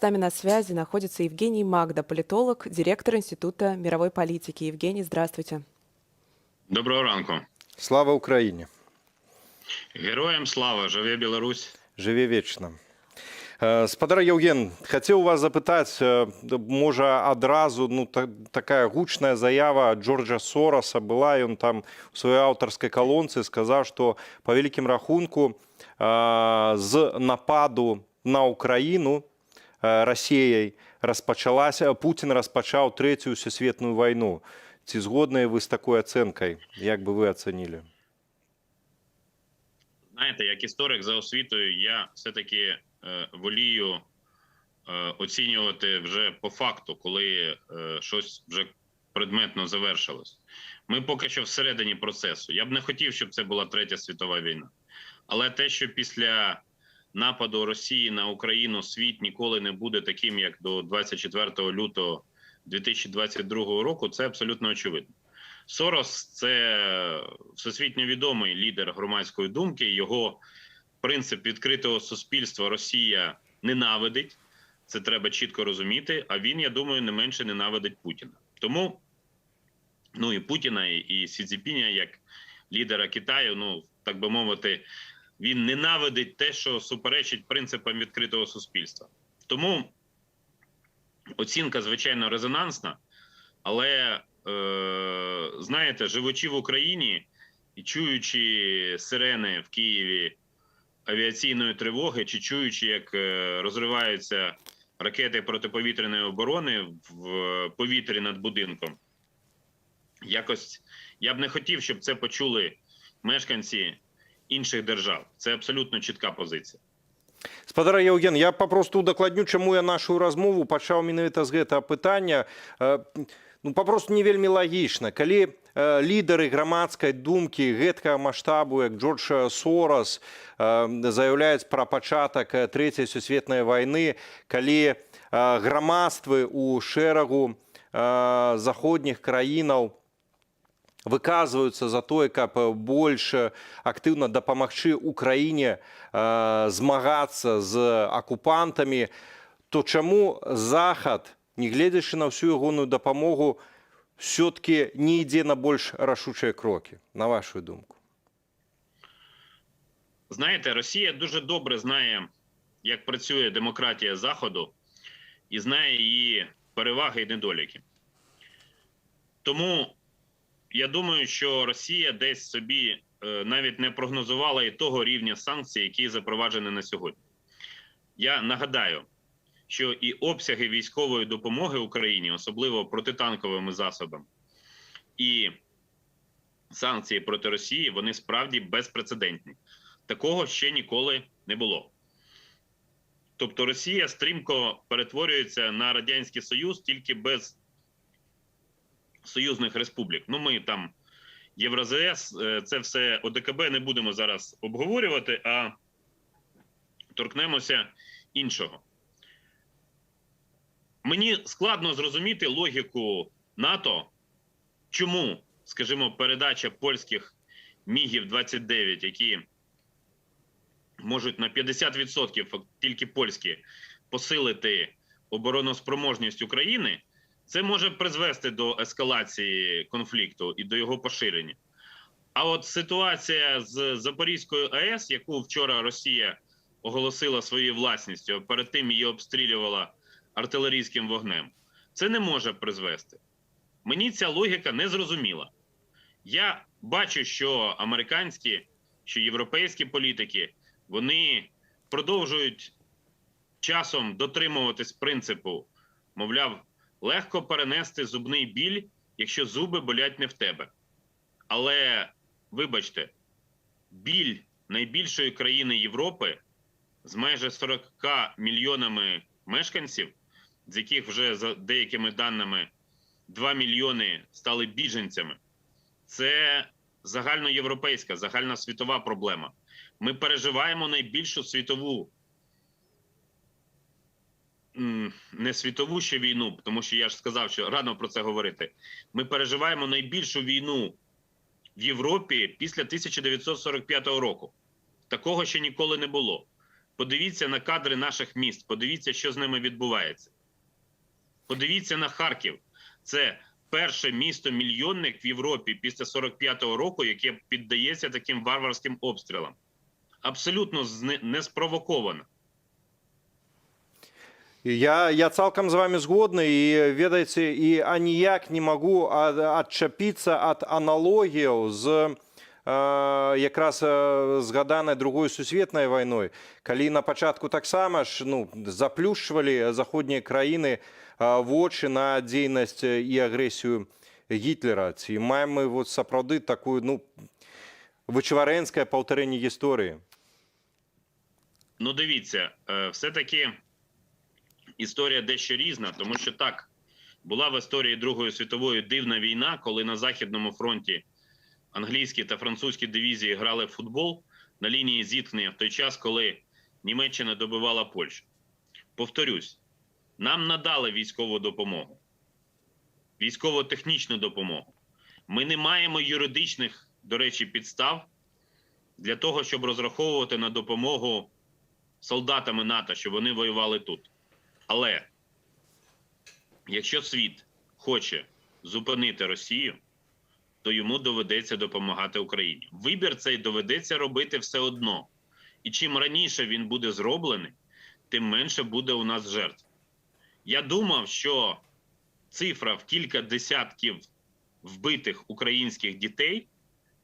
С нами на связи находится Евгений Магда, политолог, директор Института мировой политики. Евгений, здравствуйте. Доброго ранку. Слава Україні! Героям слава! Живе Білорусь! Живе вічно! Спадар Євген, хацеў вас запытаць, можа адразу, такая гучная заява Джорджа Сороса была, ён там у сваёй аўтарскай калонцы сказаў, што па вялікім рахунку з нападу на Украіну Расіяй Пуцін распачаў трэцюю сусветную вайну. Ці згодныя ви з такою ацэнкай? Як би ви оцінили? Знаєте, як історик за освітою, я все-таки волію оцінювати вже по факту, коли щось вже предметно завершилось. Ми поки що всередині процесу. Я б не хотів, щоб це була Третя світова війна. Але те, що після нападу Росії на Україну світ ніколи не буде таким, як до 24 лютого 2022 року, це абсолютно очевидно. Сорос – це всесвітньо відомий лідер громадської думки. Його принцип відкритого суспільства Росія ненавидить. Це треба чітко розуміти. А він, я думаю, не менше ненавидить Путіна. Тому, і Путіна, і Сі Цзіньпіня, як лідера Китаю, так би мовити, він ненавидить те, що суперечить принципам відкритого суспільства. Тому оцінка, звичайно, резонансна, але, знаєте, живучи в Україні і чуючи сирени в Києві авіаційної тривоги, чи чуючи, як розриваються ракети протиповітряної оборони в повітрі над будинком, якось я б не хотів, щоб це почули мешканці інших держав. Це абсолютно чітка позиція. Спадар Євген, я попросту удакладню, чаму я нашу размову пачаў менавіта з гэтага пытання. Папросту не вельмі лагічна. Калі лідары грамадскай думкі гэткага маштабу, як Джордж Сорос, заяўляюць пра пачатак Трэцяй сусветнай вайны, калі грамадствы ў шэрагу заходніх краінаў выказваюцца за тое, каб больш актыўна дапамагчы Украіне змагацца з акупантамі, то чаму Захад, нягледзячы на всю ягоную дапамогу, все-таки не ідзе на больш рашучыя крокі, на вашу думку? Знаєте, Росія дуже добре знає, як працює демократія Заходу, і знає її переваги і недоліки. Тому я думаю, що Росія десь собі навіть не прогнозувала і того рівня санкцій, які запроваджені на сьогодні. Я нагадаю, що і обсяги військової допомоги Україні, особливо протитанковими засобами, і санкції проти Росії, вони справді безпрецедентні. Такого ще ніколи не було. Тобто Росія стрімко перетворюється на Радянський Союз тільки без союзних республік. Ми там, ЄвроЗС, це все ОДКБ не будемо зараз обговорювати, а торкнемося іншого. Мені складно зрозуміти логіку НАТО, чому, скажімо, передача польських МіГів-29, які можуть на 50% тільки польські посилити обороноспроможність України, це може призвести до ескалації конфлікту і до його поширення. А от ситуація з Запорізькою АЕС, яку вчора Росія оголосила своєю власністю, а перед тим її обстрілювала артилерійським вогнем, це не може призвести. Мені ця логіка не зрозуміла. Я бачу, що американські, що європейські політики, вони продовжують часом дотримуватись принципу, мовляв, легко перенести зубний біль, якщо зуби болять не в тебе. Але, вибачте, біль найбільшої країни Європи з майже 40 мільйонами мешканців, з яких вже за деякими даними 2 мільйони стали біженцями, це загальноєвропейська, загальносвітова проблема. Ми переживаємо найбільшу світову, не світову ще війну, тому що я ж сказав, що рано про це говорити. Ми переживаємо найбільшу війну в Європі після 1945 року. Такого ще ніколи не було. Подивіться на кадри наших міст, подивіться, що з ними відбувається. Подивіться на Харків. Це перше місто-мільйонник в Європі після 45-го року, яке піддається таким варварським обстрілам. Абсолютно не спровоковано. Я цалкам з вами згодны, і ведаеце, і аніяк не могу адчапіцца ад аналогіяў з якраз згаданай другой сусветнай вайной, калі на пачатку таксама ж заплюшчвалі заходнія краіны вочы на дзейнасць і агрэсію Гітлера. Ці маем мы вот сапраўды такую вычварэнскае паўтарэнне гісторыі? Ну, дивіться, все-таки історія дещо різна, тому що так, була в історії Другої світової дивна війна, коли на Західному фронті англійські та французькі дивізії грали в футбол на лінії зіткнення в той час, коли Німеччина добивала Польщу. Повторюсь, нам надали військову допомогу, військово-технічну допомогу. Ми не маємо юридичних, до речі, підстав для того, щоб розраховувати на допомогу солдатами НАТО, щоб вони воювали тут. Але якщо світ хоче зупинити Росію, то йому доведеться допомагати Україні. Вибір цей доведеться робити все одно. І чим раніше він буде зроблений, тим менше буде у нас жертв. Я думав, що цифра в кілька десятків вбитих українських дітей,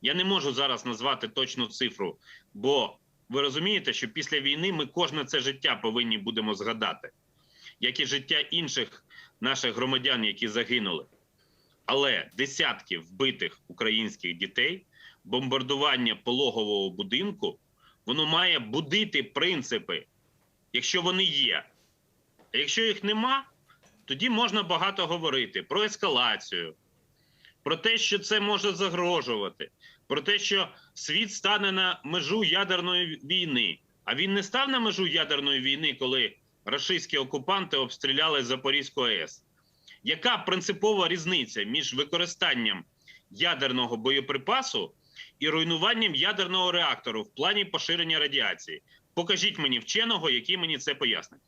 я не можу зараз назвати точну цифру, бо ви розумієте, що після війни ми кожне це життя повинні будемо згадати, як і життя інших наших громадян, які загинули. Але десятки вбитих українських дітей, бомбардування пологового будинку, воно має будити принципи, якщо вони є. А якщо їх нема, тоді можна багато говорити про ескалацію, про те, що це може загрожувати, про те, що світ стане на межу ядерної війни. А він не став на межу ядерної війни, коли рашистські окупанти обстріляли Запорізьку АЕС. Яка принципова різниця між використанням ядерного боєприпасу і руйнуванням ядерного реактору в плані поширення радіації? Покажіть мені вченого, який мені це пояснить.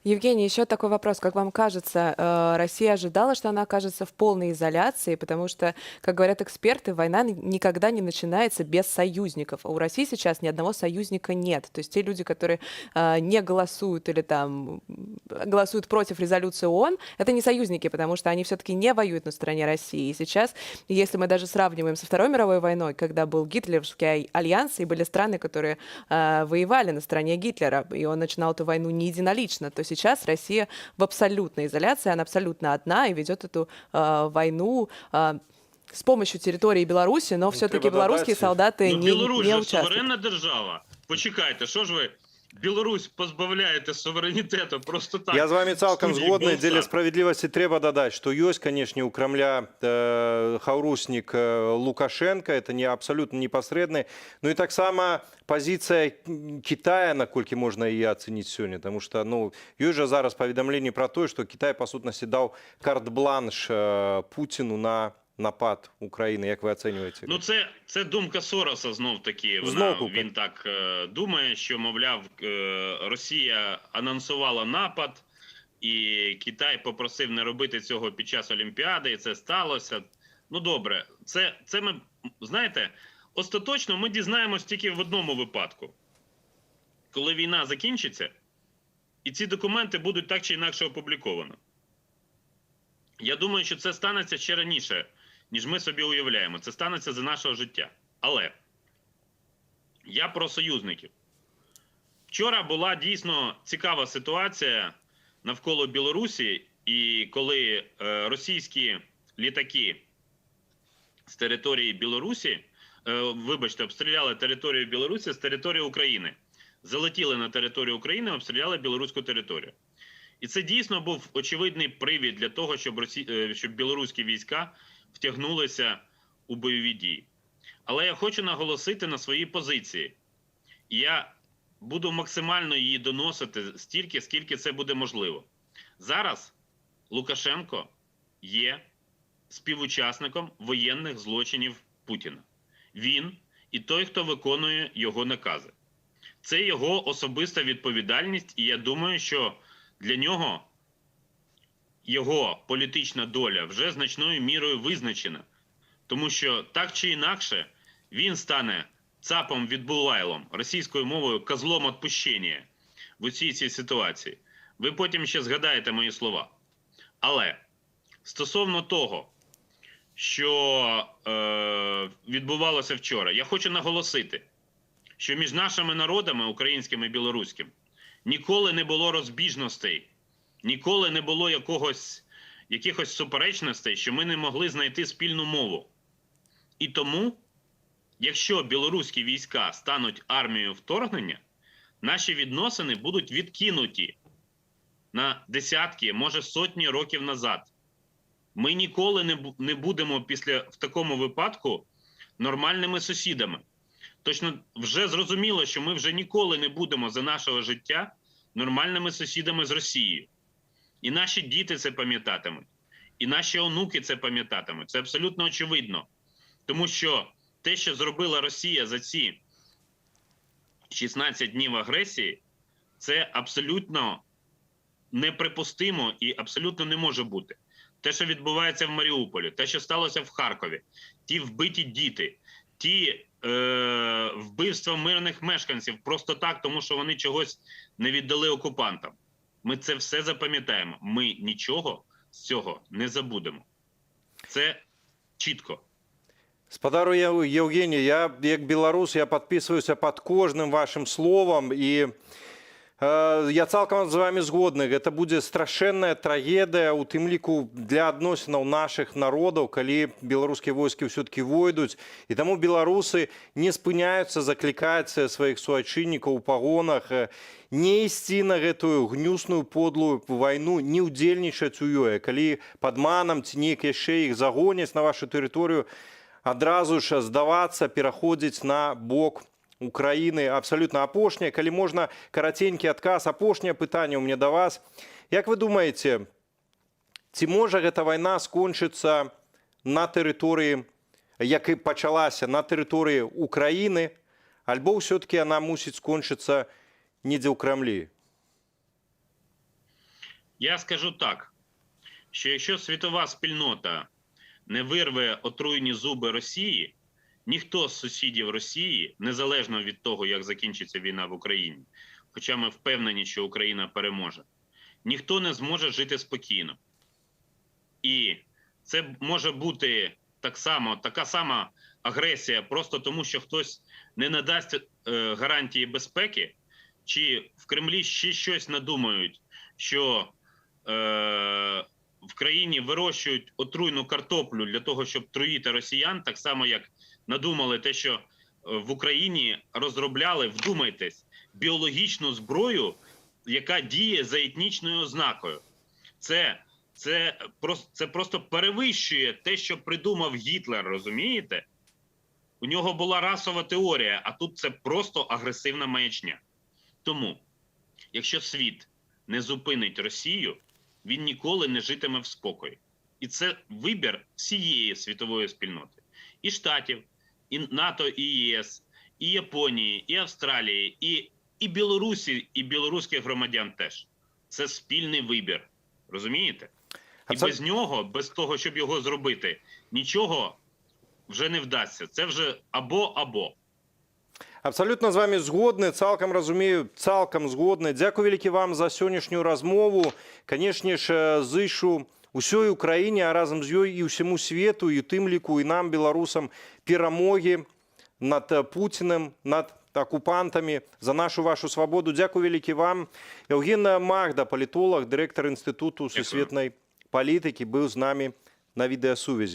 Евгений, еще такой вопрос. Как вам кажется, Россия ожидала, что она окажется в полной изоляции, потому что, как говорят эксперты, война никогда не начинается без союзников. А у России сейчас ни одного союзника нет. То есть те люди, которые не голосуют или там голосуют против резолюции ООН, это не союзники, потому что они все-таки не воюют на стороне России. И сейчас, если мы даже сравниваем со Второй мировой войной, когда был гитлеровский альянс, и были страны, которые воевали на стороне Гитлера, и он начинал эту войну не единолично, то сейчас Россия в абсолютной изоляции, она абсолютно одна и ведет эту войну с помощью территории Беларуси, но все-таки белорусские солдаты не участвуют. Суверенна держава. Почекайте, що ж ви Білорусь позбавляєте суверенітету просто так? Я з вами цалкам згодний. Дзеля справедливости трэба дадаць, што ёсць, канешне, у Крамля хаўруснік Лукашенко, это не абсолютно непасрэдны. Ну і таксама пазіцыя Китая, наколькі можна яе ацэніць сёння, потому что ёсць жа зараз паведамленне пра тое, што Кітай па сутнасці даў карт-бланш Пуціну на напад України. Як ви оцінюєте? Ну, це думка Сороса знов-таки. Він так думає, що, мовляв, Росія анонсувала напад, і Китай попросив не робити цього під час Олімпіади, і це сталося. Ну, добре. Це ми, знаєте, остаточно ми дізнаємось тільки в одному випадку. Коли війна закінчиться, і ці документи будуть так чи інакше опубліковані. Я думаю, що це станеться ще раніше, ніж ми собі уявляємо. Це станеться за нашого життя. Але я про союзників. Вчора була дійсно цікава ситуація навколо Білорусі, і коли російські літаки з території Білорусі, обстріляли територію Білорусі з території України. Залетіли на територію України, обстріляли білоруську територію. І це дійсно був очевидний привід для того, щоб білоруські війська втягнулися у бойові дії. Але я хочу наголосити на своїй позиції. Я буду максимально її доносити стільки, скільки це буде можливо. Зараз Лукашенко є співучасником воєнних злочинів Путіна. Він і той, хто виконує його накази. Це його особиста відповідальність, і я думаю, що для нього його політична доля вже значною мірою визначена. Тому що так чи інакше він стане цапом відбулайлом, російською мовою козлом відпущення в усій цій ситуації. Ви потім ще згадаєте мої слова. Але стосовно того, що відбувалося вчора, я хочу наголосити, що між нашими народами, українським і білоруським, ніколи не було розбіжностей, ніколи не було якихось суперечностей, що ми не могли знайти спільну мову. І тому, якщо білоруські війська стануть армією вторгнення, наші відносини будуть відкинуті на десятки, може сотні років назад. Ми ніколи не будемо в такому випадку нормальними сусідами. Точно вже зрозуміло, що ми вже ніколи не будемо за нашого життя нормальними сусідами з Росією. І наші діти це пам'ятатимуть, і наші онуки це пам'ятатимуть. Це абсолютно очевидно. Тому що те, що зробила Росія за ці 16 днів агресії, це абсолютно неприпустимо і абсолютно не може бути. Те, що відбувається в Маріуполі, те, що сталося в Харкові, ті вбиті діти, ті вбивства мирних мешканців просто так, тому що вони чогось не віддали окупантам. Ми це все запам'ятаємо. Ми нічого з цього не забудемо. Це чітко. Спадару Євгеній, я як білорус, я підписуюся під кожним вашим словом і я цалкам з вами згодны. Гэта будзе страшэнная трагедыя, у тым ліку для адносінаў нашых народаў, калі беларускія войскі ўсё-таки войдуць. І таму беларусы не спыняюцца заклікаць сваіх суайчыннікаў у пагонах не ісці на гэтую гнюсную подлую вайну, не ўдзельнічаць у ёй. Калі падманам ці неяк яшчэ іх загоняць на вашу тэрыторыю, адразу ж здавацца, пераходзіць на бок Украины. Абсолютно апошняе, калі можна караценькі адказ, апошняе пытанне у мяне да вас. Як вы думаеце, ці можа гэта вайна скончыцца на тэрыторыі, як і пачалася, на тэрыторыі Украіны, альбо ўсё-таки она мусіць скончыцца недзе ў Крамлі? Я скажу так, що якщо світова спільнота не вирве отруйні зуби Росії, ніхто з сусідів Росії, незалежно від того, як закінчиться війна в Україні, хоча ми впевнені, що Україна переможе, ніхто не зможе жити спокійно. І це може бути така сама агресія просто тому, що хтось не надасть гарантії безпеки, чи в Кремлі ще щось надумають, що в країні вирощують отруйну картоплю для того, щоб труїти росіян, так само, як надумали те, що в Україні розробляли, вдумайтесь, біологічну зброю, яка діє за етнічною ознакою. Це просто перевищує те, що придумав Гітлер, розумієте? У нього була расова теорія, а тут це просто агресивна маячня. Тому, якщо світ не зупинить Росію, він ніколи не житиме в спокої. І це вибір всієї світової спільноти. І Штатів, і НАТО, і ЄС, і Японії, і Австралії, і Білорусі, і білоруських громадян теж. Це спільний вибір. Розумієте? І без нього, без того, щоб його зробити, нічого вже не вдасться. Це вже або-або. Абсолютно з вами згодны, цалкам разумею, цалкам згодны. Дзякуй вялікі вам за сённяшнюю размову. Канешне ж, зышу усёй Украіне, а разам з ёй і ўсяму свету, і тым ліку, і нам, беларусам, перамогі над Пуціним, над окупантами, за нашу вашу свободу. Дзякуй вялікі вам. Євген Магда, палітолог, дырэктар Інстытуту сусветнай палітыкі, быў з намі на відэасувязі.